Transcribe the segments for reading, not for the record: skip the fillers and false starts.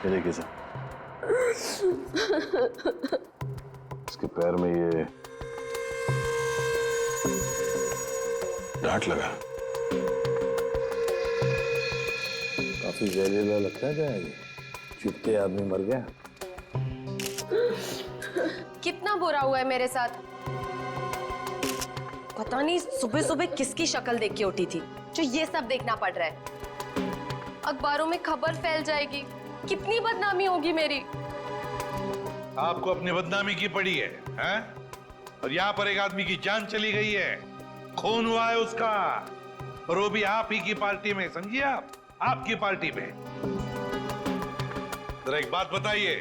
ये देखिए सर, इसके पैर में ये डांट लगा। काफी जहरीला लगता है क्या ये? चुपते आदमी मर गया। कितना बुरा हुआ है मेरे साथ। पता नहीं सुबह सुबह किसकी शक्ल देख के उठी थी जो ये सब देखना पड़ रहा है। अखबारों में खबर फैल जाएगी, कितनी बदनामी होगी मेरी। आपको अपनी बदनामी की पड़ी है, हैं? और यहाँ पर एक आदमी की जान चली गई है, खून हुआ है उसका, और वो भी आप ही की पार्टी में। समझिए आप, आपकी पार्टी में। जरा एक बात बताइए,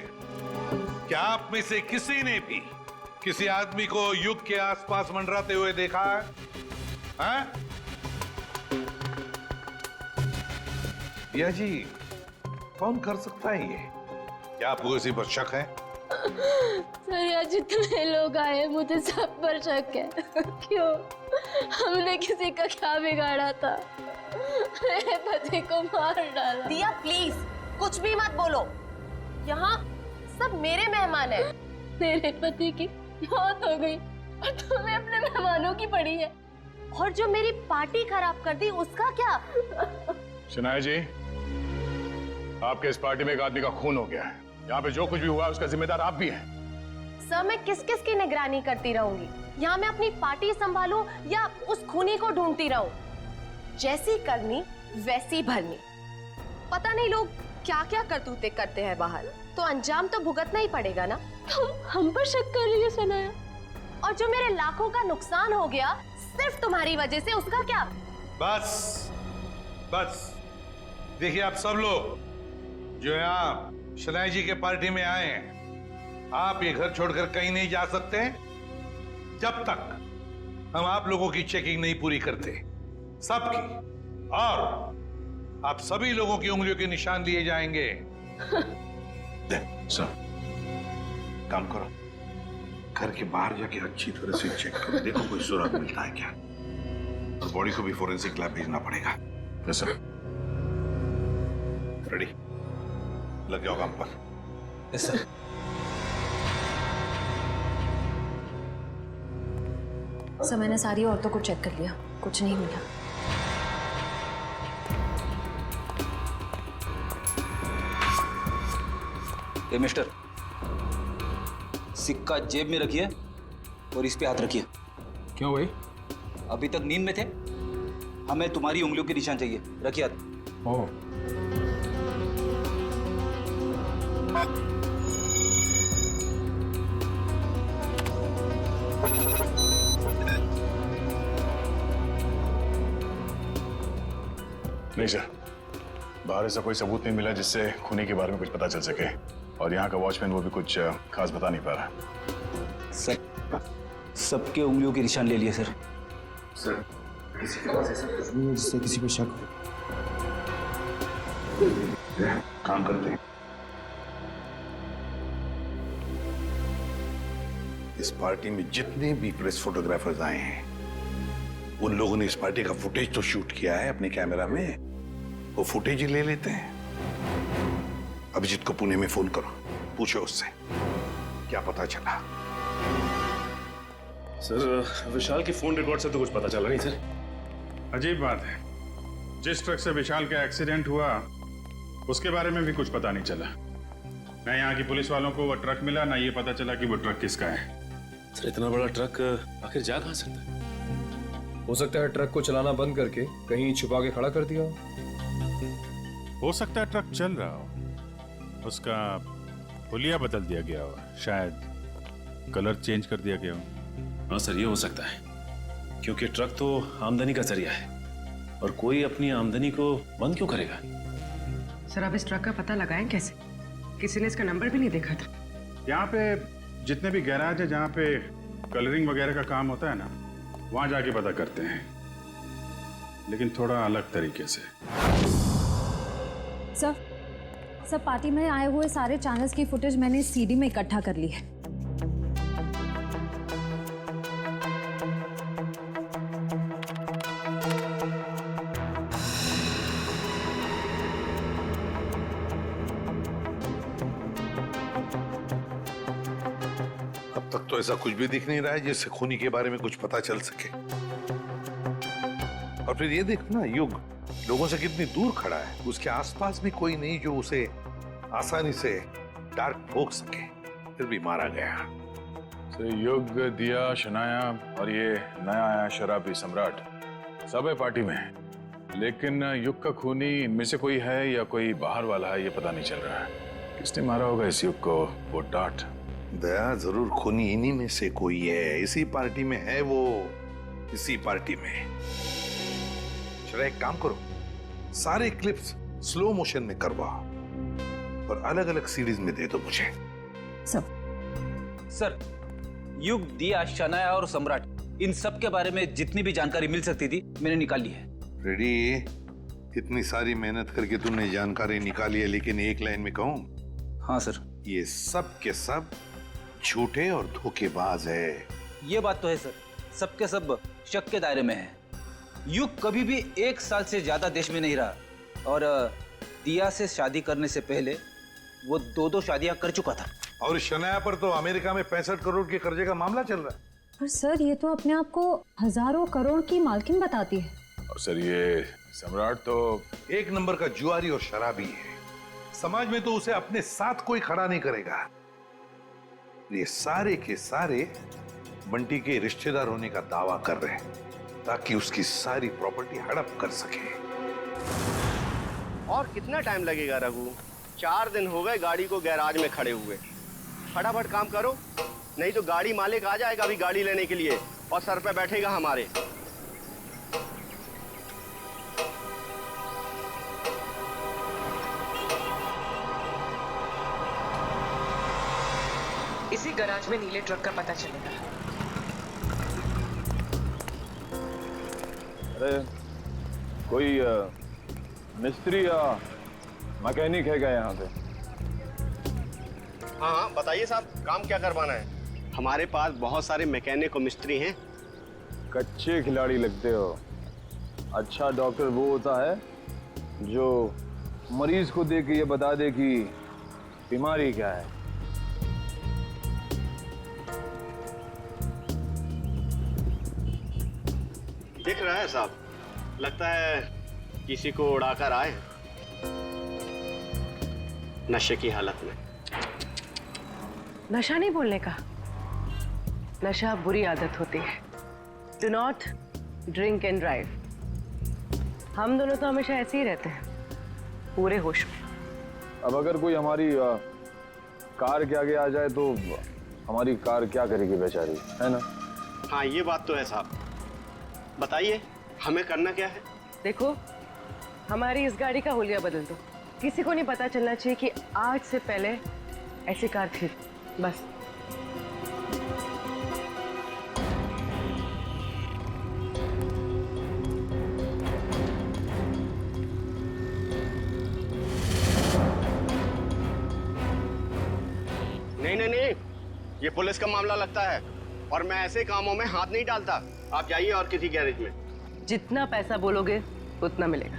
क्या आप में से किसी ने भी किसी आदमी को युग के आसपास मंडराते हुए देखा है? हैं? भैया जी, कौन कर सकता है ये? क्या आपको किसी पर शक है? सर यहाँ जितने लोग आए मुझे सब पर शक है। क्यों? हमने किसी का क्या बिगाड़ा था? मेरे पति को मार डाला। दिया प्लीज कुछ भी मत बोलो, यहाँ सब मेरे मेहमान हैं। मेरे पति की मौत हो गई और तुम्हें अपने मेहमानों की पड़ी है। और जो मेरी पार्टी खराब कर दी उसका क्या? शनाया जी, आपके इस पार्टी में एक आदमी का खून हो गया है। यहाँ पे जो कुछ भी हुआ उसका जिम्मेदार आप भी हैं। सर मैं किस किस की निगरानी करती रहूंगी? यहाँ मैं अपनी पार्टी संभालूं या उस खूनी को ढूंढती रहूं? जैसी करनी वैसी भरनी। पता नहीं लोग क्या क्या करतूते करते हैं बाहर, तो अंजाम तो भुगतना ही पड़ेगा ना। तुम हम पर शक कर रही है सनाया? और जो मेरे लाखों का नुकसान हो गया सिर्फ तुम्हारी वजह से, उसका क्या? बस बस, देखिए आप सब लोग जो यहाँ शनाया जी के पार्टी में आए हैं, आप ये घर छोड़कर कहीं नहीं जा सकते जब तक हम आप लोगों की चेकिंग नहीं पूरी करते, सबकी। और आप सभी लोगों की उंगलियों के निशान लिए जाएंगे। सर, काम करो, घर के बाहर जाके अच्छी तरह से चेक करो, देखो कोई सुराग मिलता है क्या, और बॉडी को भी फोरेंसिक लैब भेजना पड़ेगा। Yes sir. रेडी, लग जाओ काम पर। Yes sir. सर मैंने सारी औरतों को चेक कर लिया, कुछ नहीं मिला। ए मिस्टर, सिक्का जेब में रखिए और इस पे हाथ रखिए। क्यों भाई? अभी तक नींद में थे, हमें तुम्हारी उंगलियों के निशान चाहिए। रखिए हाथ। ओह, नहीं सर, बाहर ऐसा कोई सबूत नहीं मिला जिससे खूनी के बारे में कुछ पता चल सके, और यहाँ का वॉचमैन वो भी कुछ खास बता नहीं पा रहा। सर, सबके उंगलियों के निशान ले लिए सर। सर किसी के पास ऐसा कुछ नहीं है जिससे किसी पे शक हो। काम करते हैं। इस पार्टी में जितने भी प्रेस फोटोग्राफर्स आए हैं, उन लोगों ने इस पार्टी का फुटेज तो शूट किया है अपने कैमरा में, वो फुटेज ही ले लेते हैं। अभिजीत को पुणे में फोन करो, पूछो उससे क्या पता चला। सर, विशाल के फोन रिकॉर्ड से तो कुछ पता चला नहीं सर। अजीब बात है, जिस ट्रक से विशाल का एक्सीडेंट हुआ उसके बारे में भी कुछ पता नहीं चला। न यहाँ की पुलिस वालों को वो ट्रक मिला, ना ये पता चला कि वो ट्रक किसका है। सर, इतना बड़ा ट्रक आखिर जा कहाँ सकता है? हो सकता है ट्रक को चलाना बंद करके कहीं छुपा के खड़ा कर दिया हो सकता है ट्रक चल रहा हो, उसका हुलिया बदल दिया गया हो, शायद कलर चेंज कर दिया गया हो। हाँ सर, ये हो सकता है, क्योंकि ट्रक तो आमदनी का जरिया है और कोई अपनी आमदनी को बंद क्यों करेगा? सर अब इस ट्रक का पता लगाएं कैसे? किसी ने इसका नंबर भी नहीं देखा था। यहाँ पे जितने भी गैराज है जहाँ पे कलरिंग वगैरह का काम होता है ना, वहाँ जाके पता करते हैं, लेकिन थोड़ा अलग तरीके से। सर पार्टी में आए हुए सारे चैनल्स की फुटेज मैंने सीडी में इकट्ठा कर ली है। तो ऐसा कुछ भी दिख नहीं रहा है जिससे खूनी के बारे में कुछ पता चल सके। और फिर ये देखो ना, युग लोगों से कितनी दूर खड़ा है, उसके आसपास भी कोई नहीं जो उसे आसानी से डार्क ठोक सके, फिर भी मारा गया। तो युग, दिया, शनाया और ये नया आया शराबी सम्राट सब है पार्टी में, लेकिन युग का खूनी इनमें से कोई है या कोई बाहर वाला है ये पता नहीं चल रहा है। किसने मारा होगा इस युग को? वो टाट दया जरूर खूनी इन्हीं में से कोई है, इसी पार्टी में है वो, इसी पार्टी में। चलो एक काम करो, सारे क्लिप्स स्लो मोशन में करवाओ और अलग अलग सीरीज में दे दो मुझे। सर, युग, दिया, शनाया और सम्राट, इन सब के बारे में जितनी भी जानकारी मिल सकती थी मैंने निकाल ली है। रेडी, इतनी सारी मेहनत करके तुमने जानकारी निकाली है, लेकिन एक लाइन में कहूं? हाँ सर। ये सब के सब झूठे और धोखेबाज है। ये बात तो है सर, सबके सब शक के दायरे में है। युग कभी भी 1 साल से ज्यादा देश में नहीं रहा और दिया से शादी करने से पहले वो 2 शादियां कर चुका था। और शनाया पर तो अमेरिका में 65 करोड़ के कर्जे का मामला चल रहा है। पर सर ये तो अपने आप को हजारों करोड़ की मालकिन बताती है। और सर ये सम्राट तो 1 नंबर का जुआरी और शराबी है, समाज में तो उसे अपने साथ कोई खड़ा नहीं करेगा। ये सारे के सारे बंटी के रिश्तेदार होने का दावा कर रहे हैं ताकि उसकी सारी प्रॉपर्टी हड़प कर सके। और कितना टाइम लगेगा रघु? 4 दिन हो गए गाड़ी को गैराज में खड़े हुए। फटाफट काम करो, नहीं तो गाड़ी मालिक आ जाएगा अभी गाड़ी लेने के लिए और सर पे बैठेगा हमारे। इसी गैराज में नीले ट्रक का पता चलेगा। अरे कोई मिस्त्री या मैकेनिक है क्या यहाँ पे? हाँ हाँ बताइए साहब, काम क्या करवाना है? हमारे पास बहुत सारे मैकेनिक और मिस्त्री हैं। कच्चे खिलाड़ी लगते हो। अच्छा डॉक्टर वो होता है जो मरीज को देख के ये बता दे कि बीमारी क्या है। दिख रहा है साहब, लगता है किसी को उड़ाकर आए नशे की हालत में। नशा नहीं बोलने का, नशा बुरी आदत होती है। Do not drink and drive. हम दोनों तो हमेशा ऐसे ही रहते हैं, पूरे होश में। अब अगर कोई हमारी कार के आगे आ जाए तो हमारी कार क्या करेगी बेचारी, है ना? हाँ ये बात तो है साहब। बताइए हमें करना क्या है? देखो, हमारी इस गाड़ी का हुलिया बदल दो। किसी को नहीं पता चलना चाहिए कि आज से पहले ऐसी कार थी, बस। नहीं नहीं नहीं, ये पुलिस का मामला लगता है और मैं ऐसे कामों में हाथ नहीं डालता। आप जाइए और किसी गैरेज में। जितना पैसा बोलोगे उतना मिलेगा।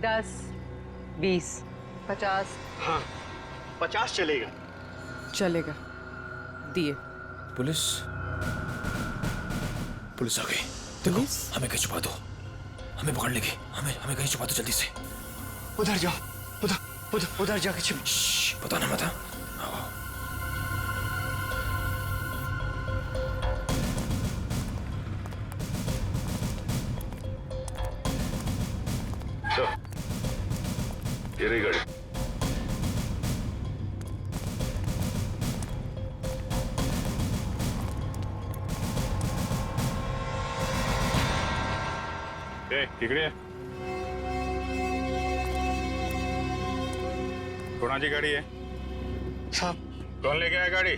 10, 20, 50। हाँ 50 चलेगा। चलेगा, दिए। पुलिस पुलिस आ गई। देखो हमें कहीं छुपा दो, हमें पकड़ लेगी। हमें कहीं छुपा दो जल्दी से। उधर जाओ, उधर जाके छिप। पता ना मत। ये रही गाड़ी। इकडे कोणाची गाड़ी है साहब? कौन लेके आया गाड़ी?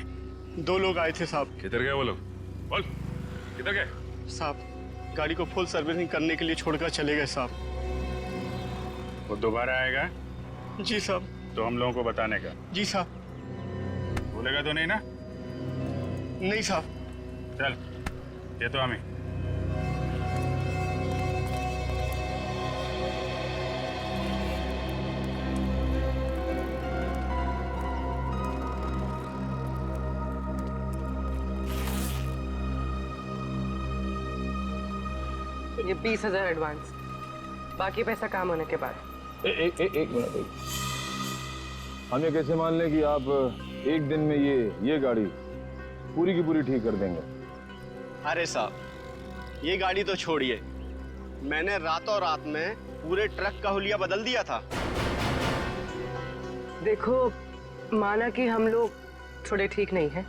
2 लोग आए थे साहब। किधर गए वो लोग? बोल किधर गए? साहब गाड़ी को फुल सर्विसिंग करने के लिए छोड़कर चले गए साहब। वो दोबारा आएगा? जी साहब। तो हम लोगों को बताने का? जी साहब। बोलेगा तो नहीं ना? नहीं साहब। चल ये तो हमें। ये 20,000 एडवांस, बाकी पैसा काम होने के बाद। एक मिनट। हम ये कैसे मान लें कि आप एक दिन में ये गाड़ी पूरी की पूरी ठीक कर देंगे? अरे साहब, ये गाड़ी तो छोड़िए, मैंने रातों रात में पूरे ट्रक का हुलिया बदल दिया था। देखो, माना कि हम लोग थोड़े ठीक नहीं हैं,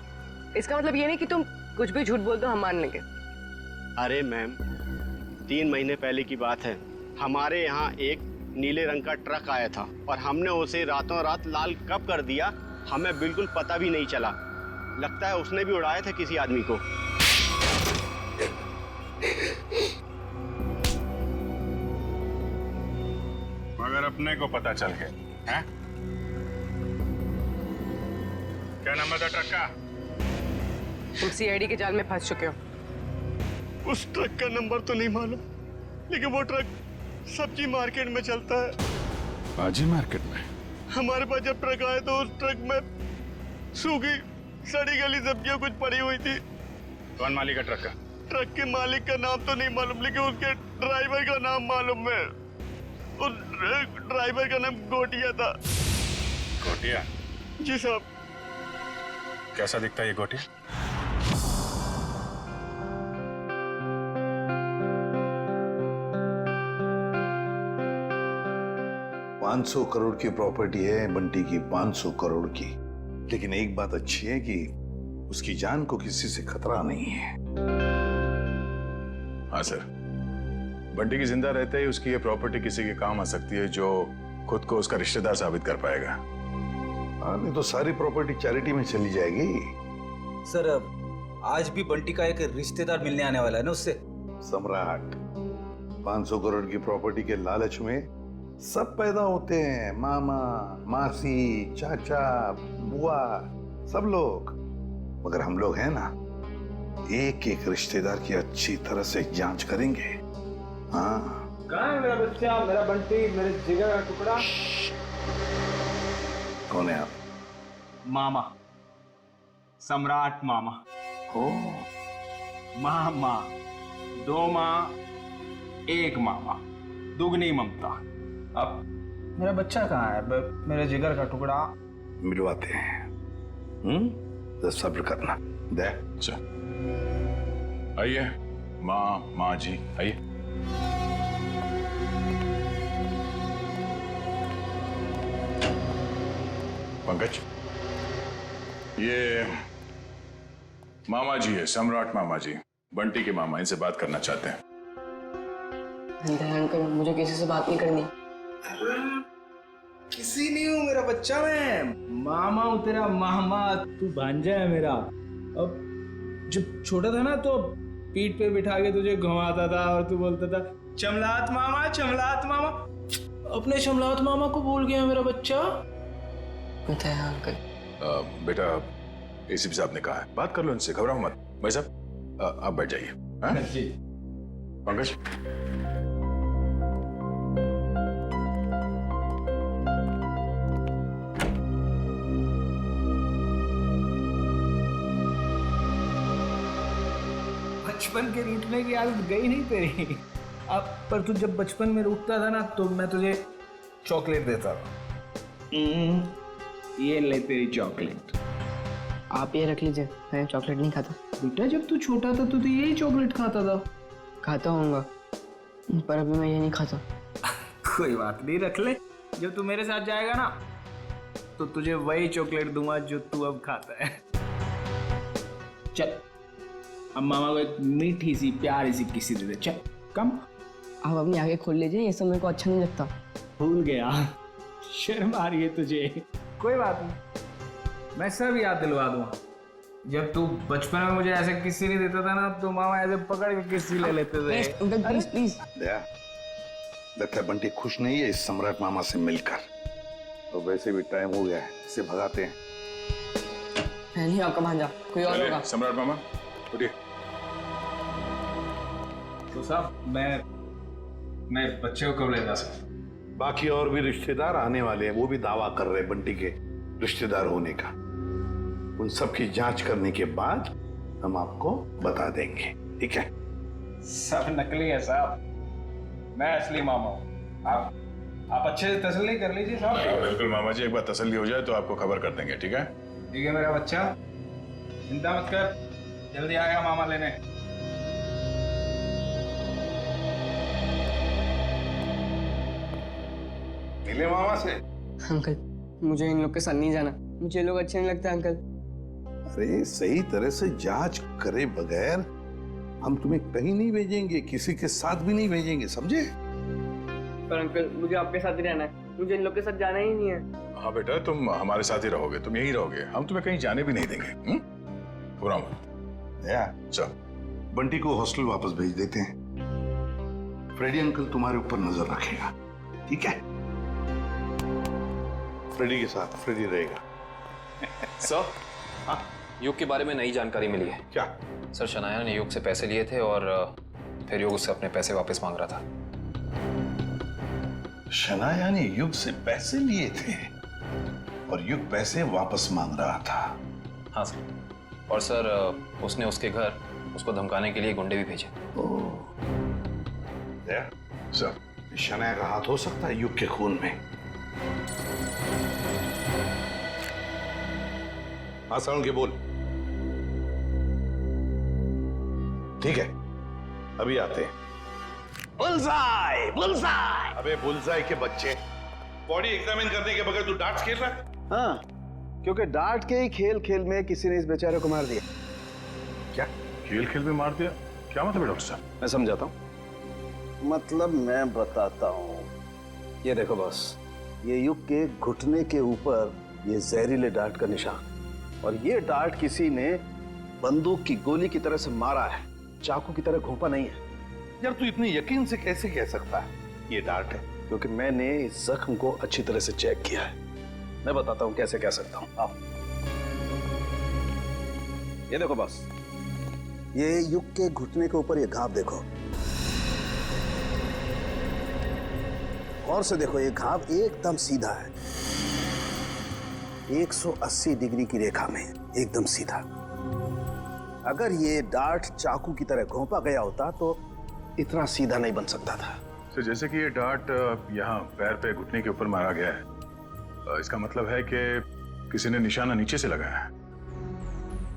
इसका मतलब ये नहीं कि तुम कुछ भी झूठ बोल दो हम मान लेंगे। अरे मैम, 3 महीने पहले की बात है, हमारे यहाँ एक नीले रंग का ट्रक आया था और हमने उसे रातों रात लाल कब कर दिया हमें बिल्कुल पता भी नहीं चला। लगता है उसने भी उड़ाया था किसी आदमी को। मगर अपने को पता चल गया है? क्या नंबर था ट्रक का? तुम सीआईडी के जाल में फंस चुके हो। उस ट्रक का नंबर तो नहीं मालूम, लेकिन वो ट्रक सब्जी मार्केट में चलता है। सब्जी मार्केट में? हमारे पास जब ट्रक आया तो उस ट्रक में सूखी सड़ी गली सब्जियां कुछ पड़ी हुई थी। कौन मालिक है ट्रक का? ट्रक के मालिक का नाम तो नहीं मालूम, लेकिन उसके ड्राइवर का नाम मालूम है। उस ड्राइवर का नाम गोटिया था। गोटिया? जी साहब। कैसा दिखता है ये गोटिया? $500 करोड़ की प्रॉपर्टी है बंटी की, 500 करोड़ की। लेकिन एक बात अच्छी है कि उसकी जान को किसी से खतरा नहीं है। हाँ सर, बंटी की जिंदा रहते ही उसकी ये प्रॉपर्टी किसी के काम आ सकती है जो खुद को उसका रिश्तेदार साबित कर पाएगा। हाँ, नहीं तो सारी प्रॉपर्टी चैरिटी में चली जाएगी। सर, आज भी बंटी का एक रिश्तेदार मिलने आने वाला है ना उससे। सम्राट, 500 करोड़ की प्रॉपर्टी के लालच में सब पैदा होते हैं, मामा, मासी, चाचा, बुआ, सब लोग। मगर हम लोग हैं ना, एक एक रिश्तेदार की अच्छी तरह से जांच करेंगे। हाँ। कहाँ है मेरा बच्चा, मेरा बंटी, मेरे जिगर का टुकड़ा? कौन है आप? मामा, सम्राट मामा। ओ, मामा, 2 माँ, 1 मामा, दुगनी ममता। अब मेरा बच्चा कहाँ है, मेरे जिगर का टुकड़ा? मिलवाते हैं। तो सब्र करना। दे। अच्छा, आइए माँ जी, आइए। पंकज, ये मामा जी है, सम्राट मामा जी, बंटी के मामा, इनसे बात करना चाहते हैं। अंकल, मुझे किसी से बात नहीं करनी। किसी नहीं हूँ मेरा बच्चा, मैं मामा हूँ तेरा मामा, तू भांजा है मेरा। अब जब छोटा था ना तो पीठ पे बिठा के तुझे घुमाता था और तू बोलता था चमलात मामा, चमलात मामा। अपने चमलात मामा को भूल गया मेरा बच्चा। अंकल, बेटा, एसीपी साहब ने कहा है, बात कर लो इनसे, घबराओ मत। भाई साहब, आप बैठ जाइए। हाँ? जी। पंकज, बचपन के रूठने की आदत गई नहीं तेरी। अब पर तू जब बचपन में रूठता था ना तो मैं तुझे चॉकलेट देता था। ये ले तेरी चॉकलेट। आप ये रख लीजिए, मैं चॉकलेट नहीं खाता। बेटा, जब तू छोटा था तो तू यही चॉकलेट खाता था। खाता हूँगा, पर अभी मैं ये नहीं खाता। कोई बात नहीं, रख ले। जब तू मेरे साथ जाएगा ना तो तुझे वही चॉकलेट दूंगा जो तू अब खाता है। चल, अब मामा को एक मीठी सी प्यारी सी किसी दे दे। चल, कम। आप अपनी आगे खोल लीजिए, ये सब मेरे को अच्छा नहीं लगता। भूल गया, शर्म आ रही है तुझे। कोई बात नहीं, मैं सब याद दिलवा दूंगा। जब तू बचपन में मुझे ऐसे किस्से नहीं देता था ना तो मामा ऐसे पकड़ के किस्से ले लेते थे। Please please. दया, लगता है बंटी खुश नहीं है इस सम्राट मामा से मिलकर। तो वैसे भी टाइम हो गया है, इसे भगाते हैं। नहीं आपका भांजा, कोई और होगा। सम्राट मामा, उठिए। तो साहब, मैं बच्चे को कब ले जा सकता? बाकी और भी रिश्तेदार आने वाले हैं, वो भी दावा कर रहे हैं बंटी के रिश्तेदार होने का। उन सब की जांच करने के बाद हम आपको बता देंगे, ठीक है? सब नकली है साहब, मैं असली मामा हूँ। आप अच्छे से तसल्ली कर लीजिए साहब। बिल्कुल मामा जी, एक बार तसल्ली हो जाए तो आपको खबर कर देंगे, ठीक है? ठीक है मेरा बच्चा, चिंता मत कर, जल्दी आएगा मामा लेने। मिले मामा से? अंकल मुझे इन लोग के साथ नहीं जाना, मुझे ये लोग अच्छे नहीं लगते अंकल। अरे सही तरह से जांच करे बगैर हम तुम्हें कहीं नहीं भेजेंगे, किसी के साथ भी नहीं भेजेंगे, समझे? पर अंकल मुझे आपके साथ ही रहना है, मुझे इन लोग के साथ जाना ही नहीं है। हाँ बेटा, तुम हमारे साथ ही रहोगे, तुम यहीं रहोगे, हम तुम्हें कहीं जाने भी नहीं देंगे। पूरा चल, बंटी को हॉस्टल वापस भेज देते हैं। फ्रेडी अंकल तुम्हारे ऊपर नजर रखेगा, ठीक है? फ्रेडी के साथ फ्रेडी रहेगा। सर, हाँ, युग के बारे में नई जानकारी मिली है। क्या? सर, शनाया ने युग से पैसे लिए थे और फिर युग उससे अपने पैसे वापस मांग रहा था। शनाया ने युग से पैसे लिए थे और युग पैसे वापस मांग रहा था? हाँ सर, और सर उसने उसके घर उसको धमकाने के लिए गुंडे भी भेजे। सर, शनाया का हाथ हो सकता है युग के खून में। हाँ साउंड के बोल। ठीक है, अभी आते हैं। Bullseye, bullseye. अबे बुलसाई के बच्चे, बॉडी एग्जामिन करने के बगैर तू डार्ट्स खेल रहा है? हाँ, क्योंकि डार्ट के ही खेल खेल में किसी ने इस बेचारे को मार दिया। क्या खेल खेल में मार दिया? क्या मतलब है डॉक्टर साहब? मैं समझाता हूँ। मतलब मैं बताता हूँ। ये देखो बॉस, ये युग के घुटने के ऊपर ये जहरीले डार्ट का निशान, और ये डार्ट किसी ने बंदूक की गोली की तरह से मारा है, चाकू की तरह घोंपा नहीं है। यार तू इतने यकीन से कैसे कह सकता है ये डार्ट है? क्योंकि मैंने इस जख्म को अच्छी तरह से चेक किया है। मैं बताता हूँ कैसे कह सकता हूँ। आओ, ये देखो बॉस, ये युग के घुटने के ऊपर ये घाव देखो, और से देखो, ये घाव एकदम सीधा है, 180 डिग्री की रेखा में एकदम सीधा। अगर ये डार्ट चाकू की तरह घोंपा गया होता तो इतना सीधा नहीं बन सकता था। तो जैसे कि ये डार्ट यहाँ पैर पे घुटने के ऊपर मारा गया है, इसका मतलब है कि किसी ने निशाना नीचे से लगाया है।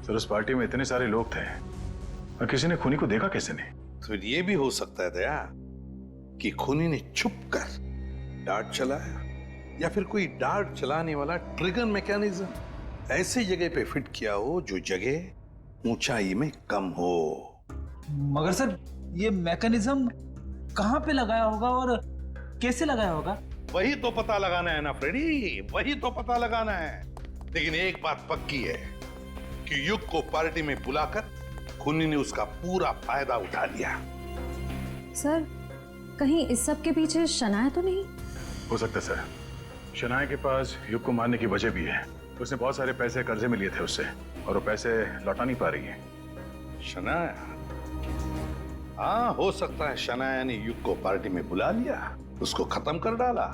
सर, उस पार्टी में इतने सारे लोग थे और किसी ने खूनी को देखा कैसे नहीं? तो ये भी हो सकता है दया कि खूनी ने छुप कर डार्ट चलाया, या फिर कोई डार्ट चलाने वाला ट्रिगर मैकेनिज्म ऐसी जगह पे फिट किया हो जो जगह ऊंचाई में कम हो। मगर सर, ये मैकेनिज्म कहाँ पे लगाया होगा और कैसे लगाया होगा? वही तो पता लगाना है ना फ्रेडी, वही तो पता लगाना है। लेकिन एक बात पक्की है कि युग को पार्टी में बुलाकर खूनी ने उसका पूरा फायदा उठा लिया। सर, कहीं इस सब के पीछे शनाया तो नहीं? हो सकता है सर, शनाया के पास युग को मारने की वजह भी है। तो उसने बहुत सारे पैसे कर्जे में लिए थे उससे, और वो पैसे लौटा नहीं पा रही है। शनाया? हाँ, हो सकता है शनाया ने युग को पार्टी में बुला लिया, उसको खत्म कर डाला,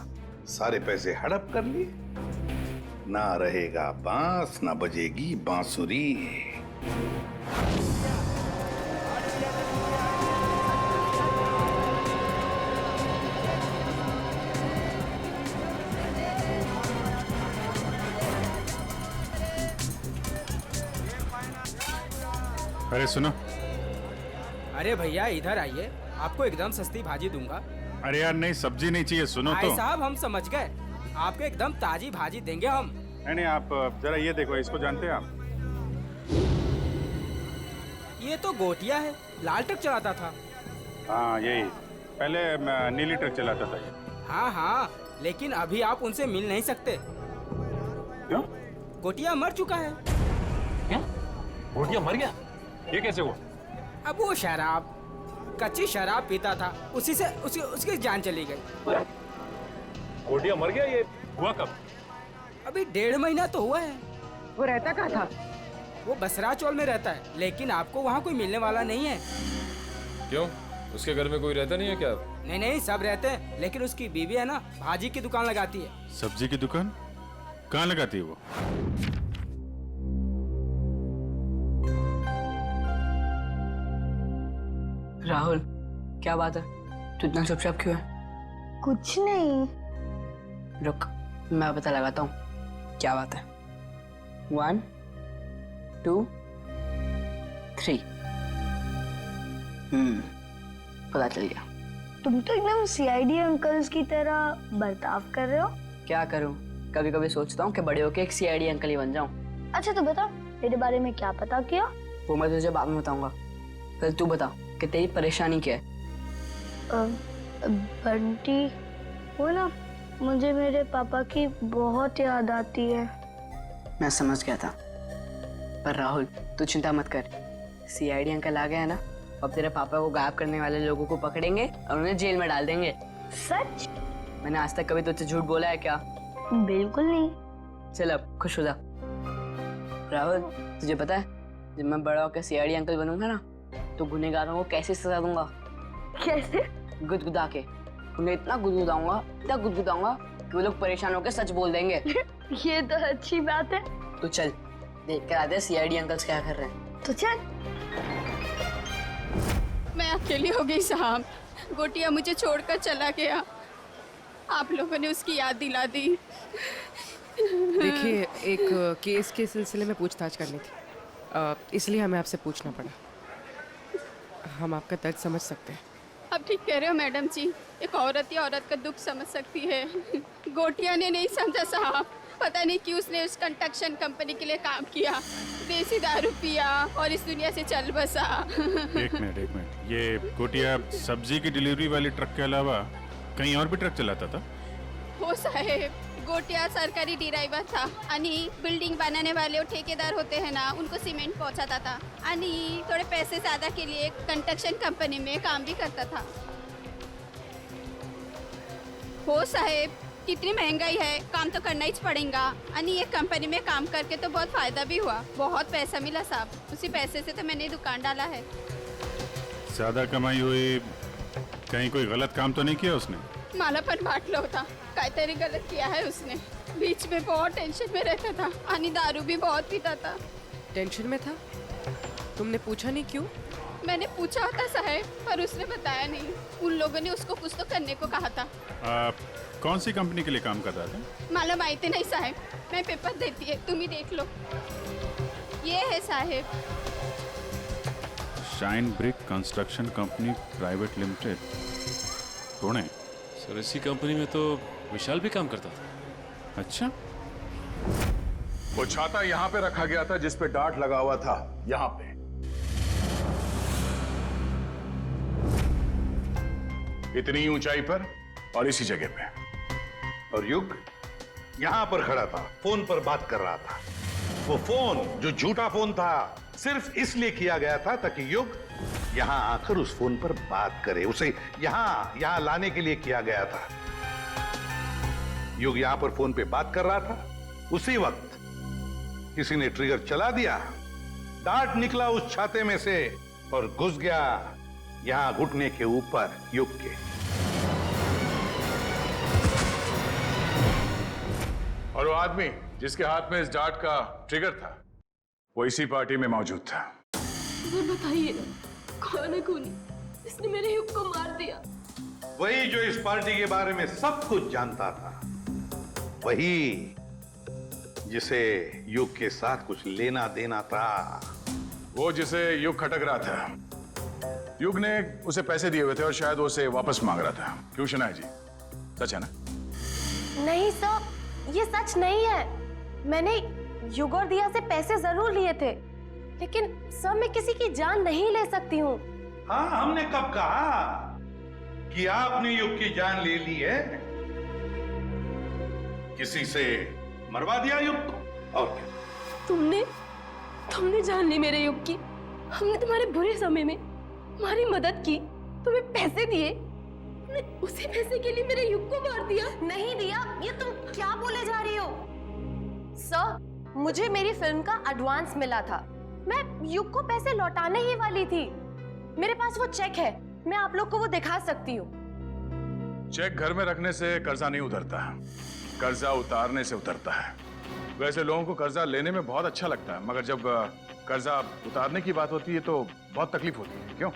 सारे पैसे हड़प कर लिए। ना रहेगा बांस, ना बजेगी बांसुरी। अरे सुनो। अरे भैया इधर आइए, आपको एकदम सस्ती भाजी दूंगा। अरे यार नहीं, सब्जी नहीं चाहिए, सुनो तो। भाई साहब, हम समझ गए, आपको एकदम ताजी भाजी देंगे हम। नहीं, आप जरा ये देखो, इसको जानते हैं आप? ये तो गोटिया है, लाल ट्रक चलाता था। हाँ यही, पहले नीली ट्रक चलाता था ये। हाँ हाँ, लेकिन अभी आप उनसे मिल नहीं सकते। क्यों? गोटिया मर चुका है। क्या? गोटिया मर गया? ये कैसे हुआ? अब वो शराब, कच्ची शराब पीता था, उसी से उसकी जान चली गई। गोटिया मर गया? ये हुआ कब? अभी 1.5 महीना तो हुआ है। वो रहता कहाँ था? वो बसरा चौल में रहता है, लेकिन आपको वहाँ कोई मिलने वाला नहीं है। क्यों? उसके घर में कोई रहता नहीं है क्या? नहीं नहीं, सब रहते हैं, लेकिन उसकी बीवी है ना, भाजी की दुकान लगाती है। सब्जी की दुकान कहाँ लगाती है वो? राहुल, क्या बात है? तू इतना चुपचाप क्यों है? कुछ नहीं। रुक, मैं पता लगाता हूँ क्या बात है। 1 2 3। पता चल गया। तुम तो एकदम सीआईडी अंकल्स की तरह बर्ताव कर रहे हो। क्या करूँ, कभी कभी सोचता हूँ कि बड़े होके एक सीआईडी अंकल ही बन जाऊँ। अच्छा तो बता, तेरे बारे में क्या पता किया? वो मैं तुझे बाद में बताऊंगा। पहले तू बता कि तेरी परेशानी क्या है। बंटी, वो ना, मुझे मेरे पापा की बहुत याद आती है। मैं समझ गया था, पर राहुल तू चिंता मत कर। सीआईडी अंकल आ गया है ना, अब तेरे पापा को गायब करने वाले लोगों को पकड़ेंगे और उन्हें जेल में डाल देंगे। सच? मैंने आज तक कभी तुझसे झूठ बोला है क्या? बिल्कुल नहीं। चल अब खुश हो जा। राहुल, तुझे पता है जब मैं बड़ा होकर सीआईडी अंकल बनूंगा ना, तो गुनहगारों को कैसे सजा दूंगा? कैसे? गुदगुदा के। उन्हें इतना गुदगुदाऊंगा कि वो लोग परेशान होकर सच बोल देंगे। ये तो अच्छी बात है। तो चल देख कर आते सीआईडी अंकल्स क्या कर रहे हैं। तो चल। मैं अकेली हो गई साहब। गोटिया मुझे छोड़कर चला गया, आप लोगों ने उसकी याद दिला दी। देखिए, एक केस के सिलसिले में पूछताछ करनी थी, इसलिए हमें आपसे पूछना पड़ा। हम आपका दर्द समझ सकते हैं। आप ठीक कह रहे हो मैडम जी, एक औरत या औरत का दुख समझ सकती है। गोटिया ने नहीं समझा साहब, पता नहीं क्यों उसने उस कंस्ट्रक्शन कंपनी के लिए काम किया, देसी दारू पिया और इस दुनिया से चल बसा। एक मिनट, ये गोटिया सब्जी की डिलीवरी वाली ट्रक के अलावा कहीं और भी ट्रक चलाता था? हो साहेब, गोटिया सरकारी ड्राइवर था आणि बिल्डिंग बनाने वाले वो ठेकेदार होते हैं ना, उनको सीमेंट पहुंचाता था आणि थोड़े पैसे ज्यादा के लिए कंस्ट्रक्शन कंपनी में काम भी करता था। हो साहेब, कितनी महंगाई है, काम तो करना ही पड़ेगा। आणि ये कंपनी में काम करके तो बहुत फायदा भी हुआ, बहुत पैसा मिला साहब। उसी पैसे से तो मैंने दुकान डाला है। ज्यादा कमाई हुई, कहीं कोई गलत काम तो नहीं किया उसने? मला पण वाटलं होता काहीतरी गलत किया है उसने। बीच में बहुत टेंशन में रहता था आणि दारू भी बहुत पीता था। टेंशन में था? तुमने पूछा नहीं क्यों? मैंने पूछा था साहब, पर उसने बताया नहीं। उन लोगों ने उसको कुछ तो करने को कहा था। कौन सी कंपनी के लिए काम कर रहा था? मला माहिती नहीं साहब, मैं पेपर देती है, तुम ही देख लो। ये है साहब, shine brick construction company private limited, Pune. Sir इसी कंपनी में तो विशाल भी काम करता था। अच्छा, वो छाता यहाँ पे रखा गया था जिस पे डार्ट लगा हुआ था, यहाँ पे। इतनी ऊंचाई पर और इसी जगह पे। और युग यहां पर खड़ा था, फोन पर बात कर रहा था। वो फोन जो झूठा फोन था, सिर्फ इसलिए किया गया था ताकि युग यहां आकर उस फोन पर बात करे। उसे यहां लाने के लिए किया गया था। युग यहां पर फोन पे बात कर रहा था, उसी वक्त किसी ने ट्रिगर चला दिया, डार्ट निकला उस छाते में से और घुस गया यहां घुटने के ऊपर युग के। और वो आदमी जिसके हाथ में इस डार्ट का ट्रिगर था, वो इसी पार्टी में मौजूद था। मुझे बताइए ना, कौन है खूनी जिसने मेरे युग को मार दिया? वही जो इस पार्टी के बारे में सब कुछ जानता था, वही जिसे युग के साथ कुछ लेना देना था। वो जिसे युग खटक रहा था। युग ने उसे पैसे दिए हुए थे और शायद वो उसे वापस मांग रहा था। क्यों शनाया जी, सच है ना? नहीं सर, ये सच नहीं है। मैंने युग और दिया से पैसे जरूर लिए थे, लेकिन सर मैं किसी की जान नहीं ले सकती हूँ। हाँ, हमने कब कहा कि आपने युग की जान ले ली है? किसी से मरवा दिया युग को, और क्या? तुमने जान ली मेरे युग की। हमने तुम्हारे बुरे समय में हमारी मदद की, तुम्हें पैसे दिए, तुमने उसी पैसे के लिए मेरे युग को मार दिया। नहीं दिया, ये तुम क्या बोले जा रही हो? सर, मुझे मेरी फिल्म का एडवांस मिला था, मैं युग को पैसे लौटाने ही वाली थी। मेरे पास वो चेक है, मैं आप लोग को वो दिखा सकती हूँ। चेक घर में रखने से कर्जा नहीं उतरता, कर्जा उतारने से उतरता है। वैसे लोगों को कर्जा लेने में बहुत अच्छा लगता है, मगर जब कर्जा उतारने की बात होती है तो बहुत तकलीफ होती है। क्यों?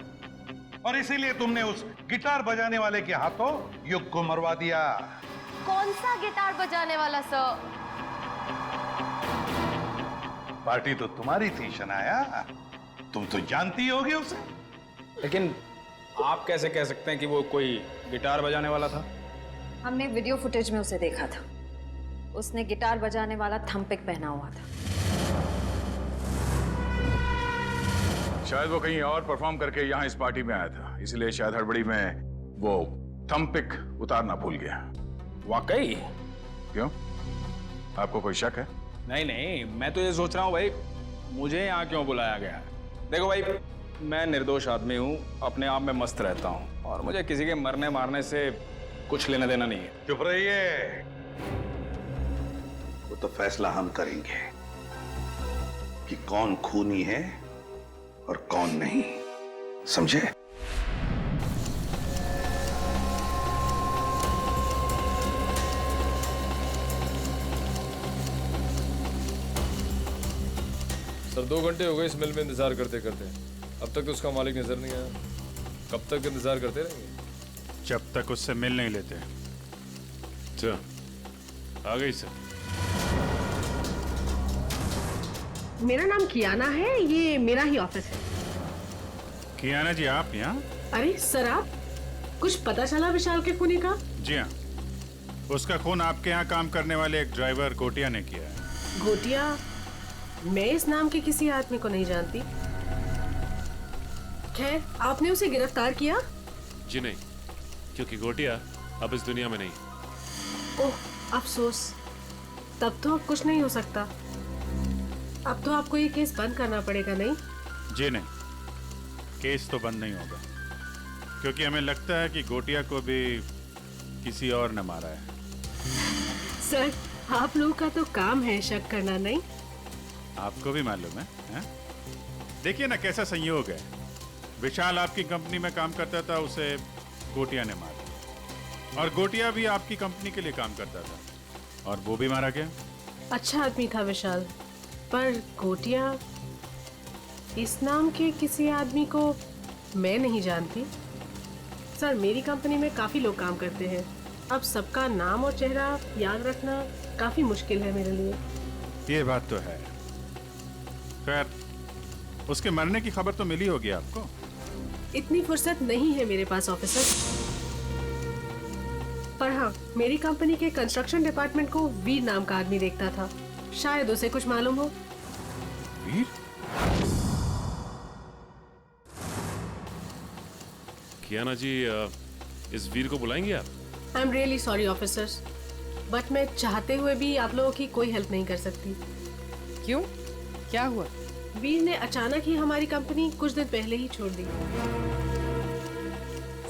और इसीलिए तुमने उस गिटार बजाने वाले के हाथों युग को मरवा दिया। कौन सा गिटार बजाने वाला सर? पार्टी तो तुम्हारी थी शनाया, तुम तो जानती होगी उसे। लेकिन आप कैसे कह सकते हैं कि वो कोई गिटार बजाने वाला था? हमने वीडियो फुटेज में उसे देखा था। उसने गिटार बजाने वाला थंपिक पहना हुआ था। शायद वो कहीं और परफॉर्म करके यहाँ इस पार्टी में आया था, इसलिए शायद हड़बड़ी में वो थंपिक उतारना भूल गया। वाकई? क्यों, आपको कोई शक है? नहीं नहीं, मैं तो ये सोच रहा हूँ भाई, मुझे यहाँ क्यों बुलाया गया? देखो भाई, मैं निर्दोष आदमी हूँ, अपने आप में मस्त रहता हूँ और मुझे किसी के मरने मारने से कुछ लेना देना नहीं है। चुप रहिए, वो तो फैसला हम करेंगे कि कौन खूनी है और कौन नहीं, समझे? सर 2 घंटे हो गए इस मिल में इंतजार करते करते, अब तक तो उसका मालिक नजर नहीं आया। कब तक इंतजार करते रहेंगे? जब तक उससे मिल नहीं लेते। अच्छा, आ गई सर। मेरा नाम कियाना है, ये मेरा ही ऑफिस है। कियाना जी आप यहाँ? अरे सर, आप कुछ पता चला विशाल के खूनी का? जी हाँ, उसका खून आपके यहाँ काम करने वाले एक ड्राइवर गोटिया ने किया है। गोटिया? मैं इस नाम के किसी आदमी को नहीं जानती। खैर, आपने उसे गिरफ्तार किया? जी नहीं, क्योंकि गोटिया अब इस दुनिया में नहीं। ओह, अफसोस। तब तो अब कुछ नहीं हो सकता। अब तो आपको ये केस बंद करना पड़ेगा, नहीं? जी नहीं, केस तो बंद नहीं होगा, क्योंकि हमें लगता है कि गोटिया को भी किसी और ने मारा है। सर, आप लोगों का तो काम है शक करना, नहीं? आपको भी मालूम है? देखिए ना कैसा संयोग है, विशाल आपकी कंपनी में काम करता था, उसे गोटिया ने मारा, और गोटिया भी आपकी कंपनी के लिए काम करता था और वो भी मारा गया। अच्छा आदमी था विशाल, पर गोटिया, इस नाम के किसी आदमी को मैं नहीं जानती। सर, मेरी कंपनी में काफी लोग काम करते हैं, अब सबका नाम और चेहरा याद रखना काफी मुश्किल है मेरे लिए। ये बात तो है। खैर, उसके मरने की खबर तो मिली होगी आपको? इतनी फुर्सत नहीं है मेरे पास ऑफिसर, पर हाँ, मेरी कंपनी के कंस्ट्रक्शन डिपार्टमेंट को वीर नाम का आदमी देखता था, शायद उसे कुछ मालूम हो। वीर? कियाना जी, इस वीर को बुलाएंगे आप? I am really sorry officers, but मैं चाहते हुए भी आप लोगों की कोई हेल्प नहीं कर सकती। क्यों? क्या हुआ? वीर ने अचानक ही हमारी कंपनी कुछ दिन पहले ही छोड़ दी।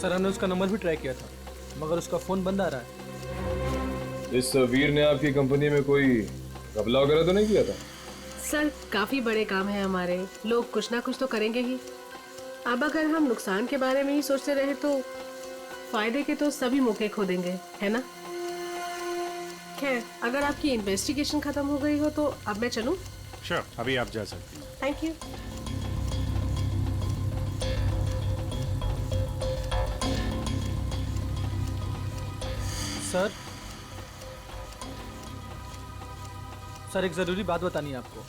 सर, हमने उसका नंबर भी ट्राई किया था, मगर उसका फोन बंद आ रहा है। इस वीर ने आपकी कंपनी में कोई घपला वगैरह तो नहीं किया था? सर, काफी बड़े काम है हमारे, लोग कुछ ना कुछ तो करेंगे ही। अब अगर हम नुकसान के बारे में ही सोचते रहे तो फायदे के तो सभी मौके खो देंगे, है ना? खैर, अगर आपकी इन्वेस्टिगेशन खत्म हो गई हो तो अब मैं चलूं? श्योर, अभी आप जा सकती हैं। Thank you. सर, एक जरूरी बात बतानी है आपको।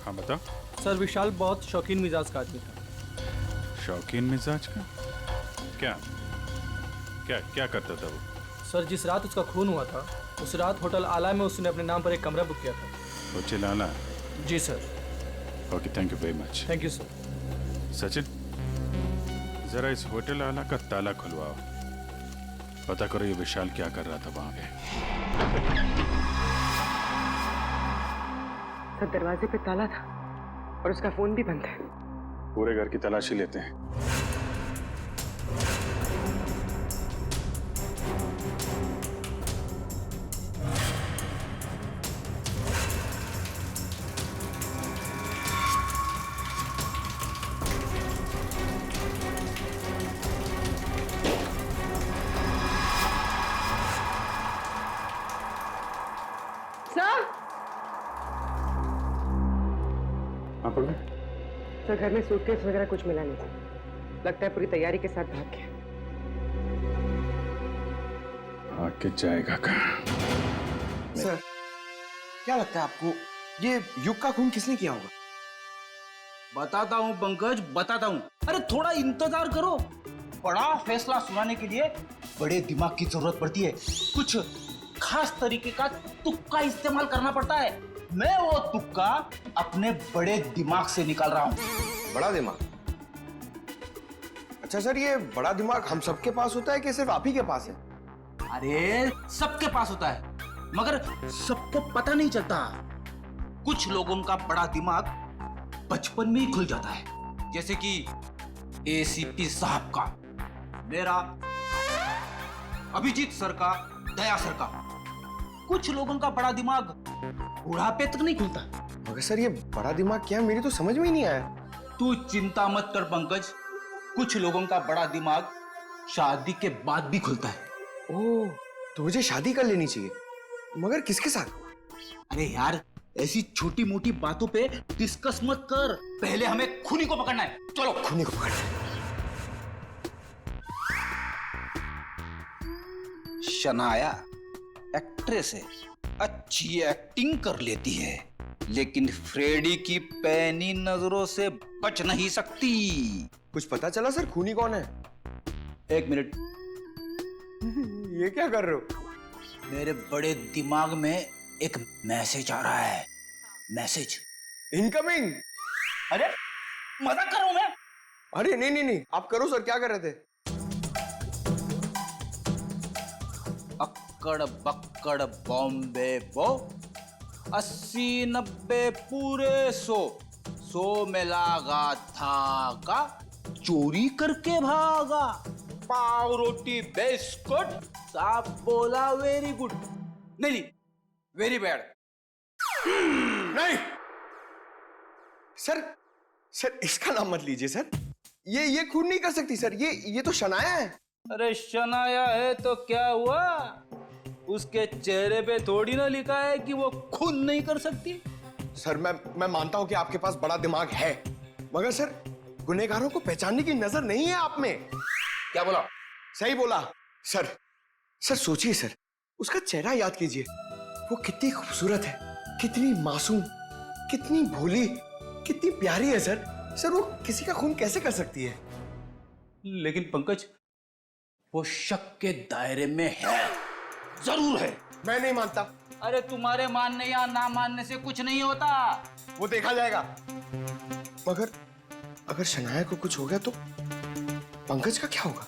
हाँ बताओ। सर, विशाल बहुत शौकीन मिजाज का आदमी था। शौकीन मिजाज का? क्या क्या क्या करता था वो? सर, जिस रात उसका खून हुआ था, उस रात होटल आला में उसने अपने नाम पर एक कमरा बुक किया था। होटल आला? जी sir. Okay, thank you very much. Thank you sir. Sachin, जरा इस होटल आला का ताला खुलवाओ, पता करो ये विशाल क्या कर रहा था वहां पे। सर, दरवाजे पे ताला था और उसका फोन भी बंद है। पूरे घर की तलाशी लेते हैं। सर, घर में सूटकेस वगैरह कुछ मिला नहीं। लगता है पूरी तैयारी के साथ भाग गया। आके जाएगा कहाँ? सर, क्या लगता है आपको ये युग का खून किसने किया होगा? बताता हूँ पंकज, बताता हूँ। अरे थोड़ा इंतजार करो। बड़ा फैसला सुनाने के लिए बड़े दिमाग की जरूरत पड़ती है। कुछ खास तरीके का तुक्का इस्तेमाल करना पड़ता है। मैं वो तुक्का अपने बड़े दिमाग से निकाल रहा हूँ। बड़ा दिमाग? अच्छा सर, ये बड़ा दिमाग हम सबके पास होता है कि सिर्फ आप ही के पास है? अरे सबके पास होता है, मगर सबको पता नहीं चलता। कुछ लोगों का बड़ा दिमाग बचपन में ही खुल जाता है, जैसे कि एसीपी साहब का, मेरा, अभिजीत सर का, दया सर का। कुछ लोगों का बड़ा दिमाग बुढ़ापे तक नहीं खुलता। मगर सर, ये बड़ा दिमाग क्या है, मेरी तो समझ में ही नहीं आया। तू चिंता मत कर पंकज, कुछ लोगों का बड़ा दिमाग शादी के बाद भी खुलता है। ओह, तो मुझे शादी कर लेनी चाहिए, मगर किसके साथ? अरे यार, ऐसी छोटी मोटी बातों पे डिस्कस मत कर। पहले हमें खूनी को पकड़ना है। चलो खूनी को पकड़ना है। शनाया एक्ट्रेस है, अच्छी एक्टिंग कर लेती है, लेकिन फ्रेडी की पैनी नजरों से बच नहीं सकती। कुछ पता चला सर, खूनी कौन है? एक मिनट। ये क्या कर रहे हो? मेरे बड़े दिमाग में एक मैसेज आ रहा है। Message incoming. अरे मजाक कर रहा हूं मैं। अरे नहीं नहीं नहीं, आप करो सर, क्या कर रहे थे? अक्कड़ बक्कड़ बॉम्बे बो, 80-90 पूरे 100 में लागा धागा, चोरी करके भागा, पाव रोटी बिस्कुट, साहब बोला वेरी गुड। नहीं, वेरी बैड। नहीं सर, सर इसका नाम मत लीजिए सर। ये खून नहीं कर सकती सर, ये तो शनाया है। अरे शनाया है तो क्या हुआ? उसके चेहरे पे थोड़ी ना लिखा है कि वो खून नहीं कर सकती। सर मैं मानता हूं कि आपके पास बड़ा दिमाग है, मगर सर गुनहगारों को पहचानने की नजर नहीं है आप में। क्या बोला? सही बोला सर। सर सोचिए सर, उसका चेहरा याद कीजिए। वो कितनी खूबसूरत है, कितनी मासूम, कितनी भोली, कितनी प्यारी है सर। सर वो किसी का खून कैसे कर सकती है? लेकिन पंकज, वो शक के दायरे में है, जरूर है। मैं नहीं मानता। अरे तुम्हारे मानने या ना मानने से कुछ नहीं होता, वो देखा जाएगा। मगर अगर शनाया को कुछ हो गया तो पंकज का क्या होगा?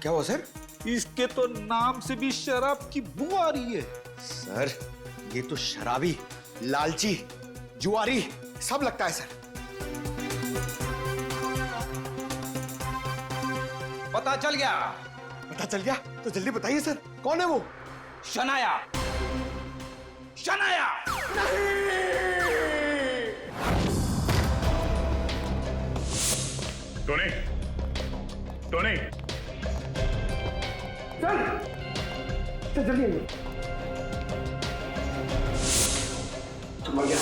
क्या हुआ सर? इसके तो नाम से भी शराब की बू आ रही है। सर ये तो शराबी, लालची, जुआरी सब लगता है सर। पता चल गया? पता चल गया तो जल्दी बताइए सर, कौन है वो? शनाया। शनाया टोनी, टोनी, चल जल्दी। तो मर गया।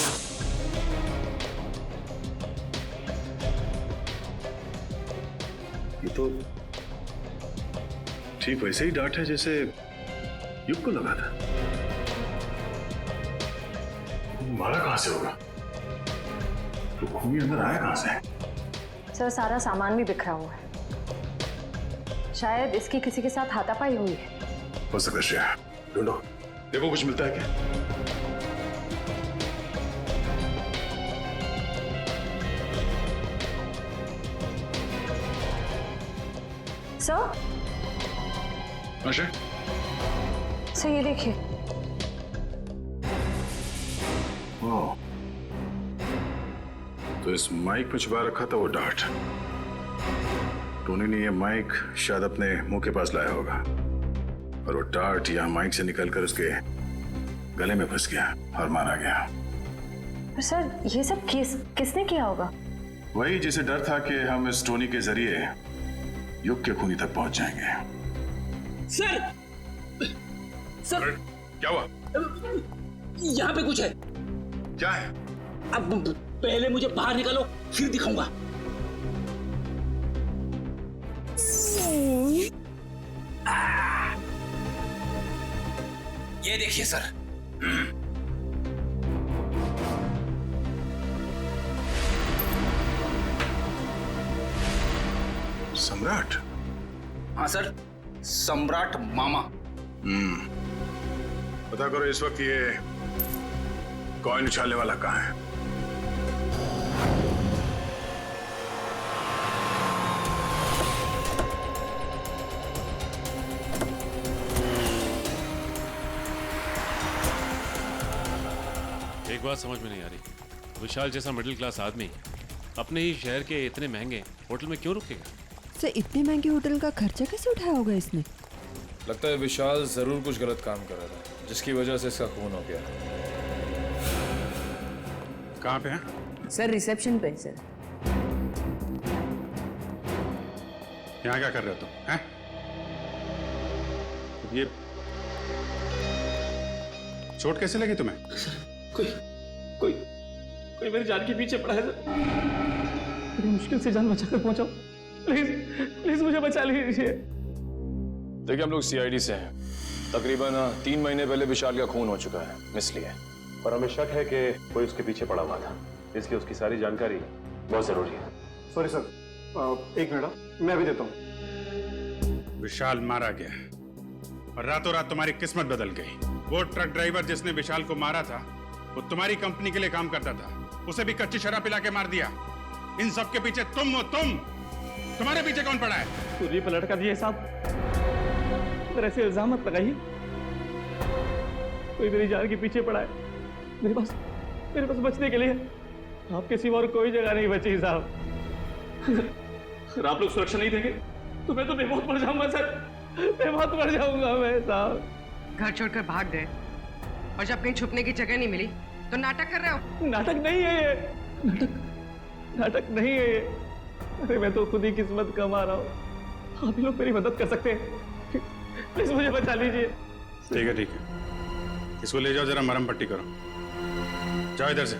ये तो ठीक वैसे ही डांट है जैसे युग को लगा था। मारा कहां से होगा? तो खूनी अंदर आया कहां से? सर सारा सामान भी बिखरा हुआ है, शायद इसकी किसी के साथ हाथापाई हुई है। हो सकता है, ढूंढो, देखो कुछ मिलता है क्या? सर, अशय, सर ये देखिए। ओह, तो इस माइक में छुपा रखा था वो डार्ट। टोनी ने ये माइक शायद अपने मुंह के पास लाया होगा और वो डार्ट यहाँ माइक से निकलकर उसके गले में फंस गया और मारा गया। पर सर ये सब किसने किया होगा? वही जिसे डर था कि हम इस टोनी के जरिए युग के खूनी तक पहुंच जाएंगे। सर, सर क्या हुआ? यहाँ पे कुछ है। क्या है? अब पहले मुझे बाहर निकालो, फिर दिखाऊंगा। ये देखिए सर। सम्राट? हाँ सर, सम्राट मामा। पता करो इस वक्त ये कॉइन उछालने वाला कहाँ है? एक बात समझ में नहीं आ रही, विशाल जैसा मिडिल क्लास आदमी अपने ही शहर के इतने महंगे होटल में क्यों रुकेगा? सर, इतने महंगे होटल का खर्चा कैसे उठाया होगा इसने? लगता है विशाल जरूर कुछ गलत काम कर रहा था, जिसकी वजह से इसका खून हो गया। कहाँ पे है? सर, रिसेप्शन पे सर। यहाँ क्या कर रहे हो तुम? हैं? ये चोट कैसे लगी तुम्हें? कोई मेरी जान के पीछे पड़ा है सर। बड़ी मुश्किल से जान बचाकर पहुंचा। प्लीज मुझे बचा लीजिए। देखिए, हम लोग सीआईडी से हैं। तकरीबन 3 महीने पहले विशाल का खून हो चुका है, इसलिए। पर हमें शक है कि कोई उसके पीछे पड़ा हुआ था, इसलिए उसकी सारी जानकारी बहुत जरूरी है। सॉरी सर, 1 मिनट मैं अभी देता हूँ। विशाल मारा गया और रातों रात तुम्हारी किस्मत बदल गई। वो ट्रक ड्राइवर जिसने विशाल को मारा था, वो तुम्हारी कंपनी के लिए काम करता था। उसे भी कच्ची शराब पिला के मार दिया। इन सब के पीछे तुम हो। तुम्हारे पीछे कौन पड़ा है? पूरी पलट कर दिए साहब। मेरे ऐसे इल्जाम मत लगाइए। कोई मेरी जान के पीछे पड़ा है। मेरे पास बचने के लिए आपके सिवा और कोई जगह नहीं बची साहब। अगर आप लोग सुरक्षा नहीं देंगे तो मैं तो बेमौत मर जाऊंगा सर। बेमौत मर जाऊंगा मैं साहब। घर छोड़कर भाग गए और जब कहीं छुपने की जगह नहीं मिली तो नाटक कर रहे हो? नाटक नहीं है ये। नाटक नहीं है ये। अरे मैं तो खुद ही किस्मत कमा रहा हूँ। आप ही लोग मेरी मदद कर सकते हैं। प्लीज मुझे बचा लीजिए। ठीक है, ठीक है। इसको ले जाओ, जरा मरहम पट्टी करो। जाओ इधर से।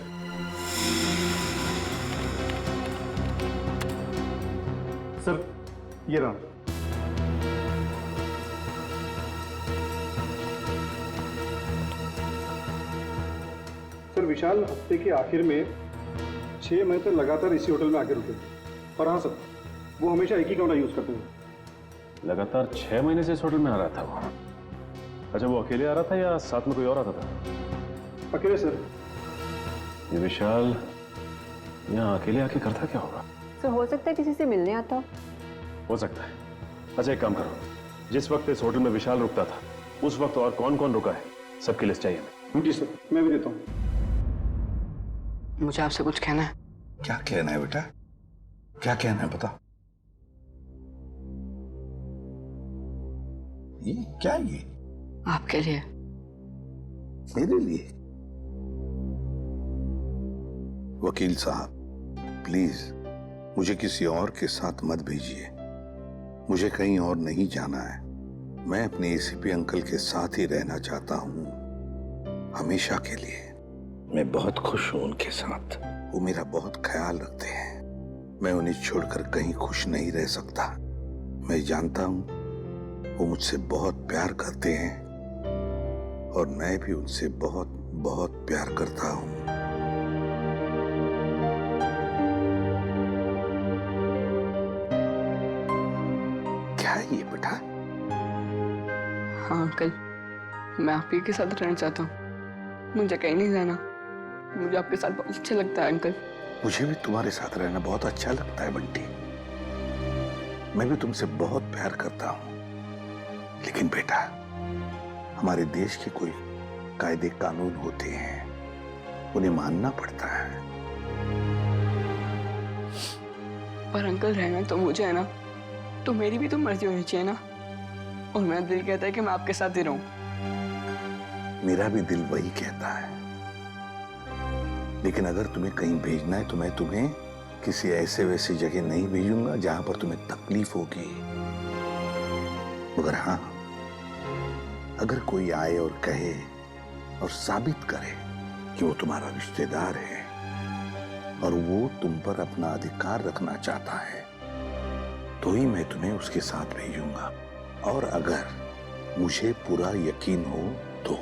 सर, ये रहा। सर, विशाल हफ्ते के आखिर में 6 महीने तक लगातार इसी होटल में आके रुके। और हाँ सर, वो हमेशा एक ही कमरा यूज करते हैं। लगातार 6 महीने से इस होटल में आ रहा था वो? अच्छा, वो अकेले आ रहा था या साथ में कोई और आता था? अकेले सर। ये विशाल यहाँ अकेले आके करता क्या होगा? सर, हो सकता है किसी से मिलने आता हो सकता है। अच्छा, एक काम करो, जिस वक्त इस होटल में विशाल रुकता था उस वक्त और कौन कौन रुका है सबकी लिस्ट चाहिए हमें। जी सर, मैं भी देता हूँ। मुझे आपसे कुछ कहना है। क्या कहना है बेटा? क्या कहना है बता। ये क्या है? ये आपके लिए। मेरे लिए? वकील साहब, प्लीज मुझे किसी और के साथ मत भेजिए। मुझे कहीं और नहीं जाना है। मैं अपने एसीपी अंकल के साथ ही रहना चाहता हूँ, हमेशा के लिए। मैं बहुत खुश हूँ उनके साथ। वो मेरा बहुत ख्याल रखते हैं। मैं उन्हें छोड़कर कहीं खुश नहीं रह सकता। मैं जानता हूँ वो मुझसे बहुत प्यार करते हैं और मैं भी उनसे बहुत बहुत प्यार करता हूँ। क्या है ये बेटा? हाँ अंकल, मैं आप ही के साथ रहना चाहता हूँ। मुझे कहीं नहीं जाना। मुझे आपके साथ बहुत अच्छा लगता है अंकल। मुझे भी तुम्हारे साथ रहना बहुत अच्छा लगता है बंटी। मैं भी तुमसे बहुत प्यार करता हूँ। लेकिन बेटा, हमारे देश के कोई कायदे कानून होते हैं, उन्हें मानना पड़ता है। पर अंकल, रहना तो मुझे है ना, तो मेरी भी तो मर्जी होनी चाहिए ना। और मेरा दिल कहता है कि मैं आपके साथ ही रहूं। मेरा भी दिल वही कहता है। लेकिन अगर तुम्हें कहीं भेजना है तो मैं तुम्हें किसी ऐसे वैसी जगह नहीं भेजूंगा जहां पर तुम्हें तकलीफ होगी। मगर हाँ, अगर कोई आए और कहे और साबित करे कि वो तुम्हारा रिश्तेदार है और वो तुम पर अपना अधिकार रखना चाहता है, तो ही मैं तुम्हें उसके साथ भेजूंगा। और अगर मुझे पूरा यकीन हो तो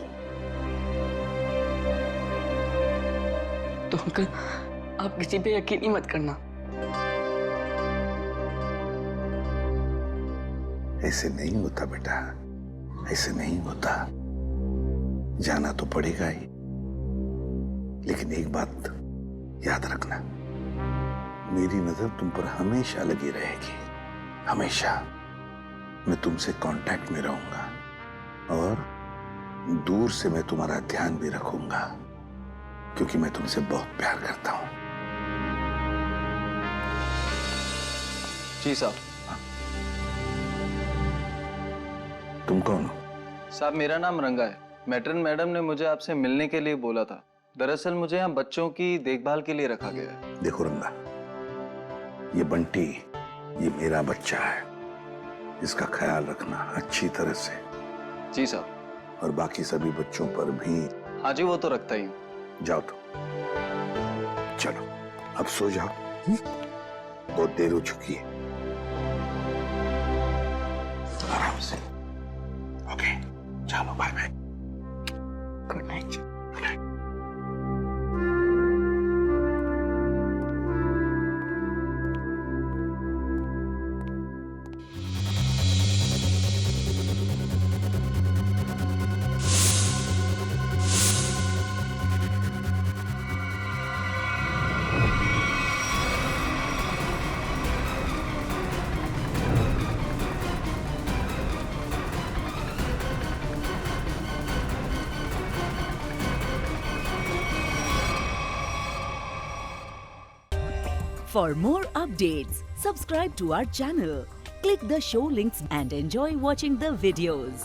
अंकल आप किसी पे यकीन ही मत करना। ऐसे नहीं होता बेटा, ऐसे नहीं होता। जाना तो पड़ेगा ही, लेकिन एक बात याद रखना, मेरी नजर तुम पर हमेशा लगी रहेगी, हमेशा। मैं तुमसे कांटेक्ट में रहूंगा और दूर से मैं तुम्हारा ध्यान भी रखूंगा, क्योंकि मैं तुमसे बहुत प्यार करता हूं। जी साहब। तुम कौन हो? साहब मेरा नाम रंगा है। मैट्रन मैडम ने मुझे आपसे मिलने के लिए बोला था। दरअसल मुझे यहाँ बच्चों की देखभाल के लिए रखा गया है। देखो रंगा, ये बंटी, ये मेरा बच्चा है, इसका ख्याल रखना अच्छी तरह से। जी साहब। और बाकी सभी बच्चों पर भी। हाँ जी, वो तो रखता ही हूँ। जाओ तो, चलो अब सो जाओ, बहुत देर हो चुकी है। आराम से। ओके, चलो bye bye. Good night. For more updates, subscribe to our channel, click the show links and enjoy watching the videos.